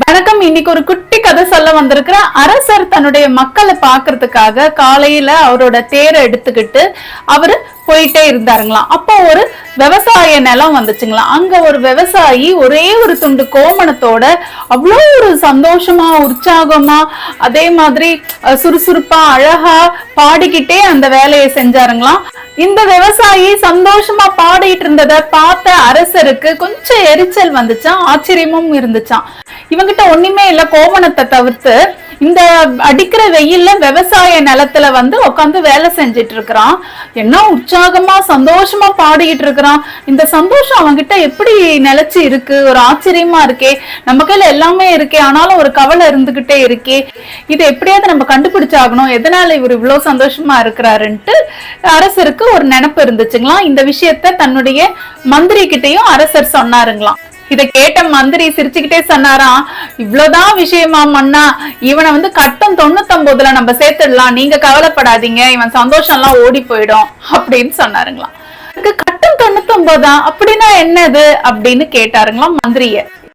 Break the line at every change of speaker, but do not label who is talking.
வணக்கம். இன்னைக்கு ஒரு குட்டி கதை சொல்ல வந்திருக்கிற அரசர் தன்னுடைய மக்களை பாக்குறதுக்காக காலையில அவரோட தேரை எடுத்துக்கிட்டு அவரு போயிட்டே இருந்தாருங்களாம். அப்போ ஒரு விவசாய நிலம் வந்துச்சுங்களாம். அங்க ஒரு விவசாயி ஒரே ஒரு துண்டு கோமணத்தோட அவ்வளோ ஒரு சந்தோஷமா உற்சாகமா அதே மாதிரி சுறுசுறுப்பா அழகா பாடிக்கிட்டே அந்த வேலையை செஞ்சாருங்களாம். இந்த விவசாயி சந்தோஷமா பாடிட்டு இருந்ததை பார்த்த அரசருக்கு கொஞ்சம் எரிச்சல் வந்துச்சான், ஆச்சரியமும் இருந்துச்சான். இவங்கிட்ட ஒண்ணுமே இல்ல, கோவணத்தை தவிர்த்து இந்த அடிக்கிற வெயில்ல விவசாய நிலத்துல உட்காந்து வேலை செஞ்சிட்டு இருக்கிறான். என்ன உற்சாகமா சந்தோஷமா பாடிக்கிட்டு இருக்கிறான். இந்த சந்தோஷம் அவன்கிட்ட எப்படி நிலைச்சு இருக்கு, ஒரு ஆச்சரியமா இருக்கே. நம்ம கையில எல்லாமே இருக்கே, ஆனாலும் ஒரு கவலை இருந்துகிட்டே இருக்கே. இது எப்படியாவது நம்ம கண்டுபிடிச்சாகணும், எதனால இவர் இவ்வளவு சந்தோஷமா இருக்கிறாருன்ட்டு அரசருக்கு ஒரு நினைப்பு இருந்துச்சுங்களாம். இந்த விஷயத்த தன்னுடைய மந்திரி கிட்டையும் அரசர் சொன்னாருங்களாம். இதை கேட்ட மந்திரி சிரிச்சுக்கிட்டே சொன்னாராம், இவ்வளவுதான் விஷயமா மன்னா, இவனை கட்டம் 99ல நம்ம சேர்த்துடலாம், நீங்க கவலைப்படாதீங்க, இவன் சந்தோஷம் எல்லாம் ஓடி போயிடும் அப்படின்னு சொன்னாருங்களாம். கட்டம் 99 அப்படின்னா என்னது அப்படின்னு கேட்டாருங்களாம் மந்திரிய.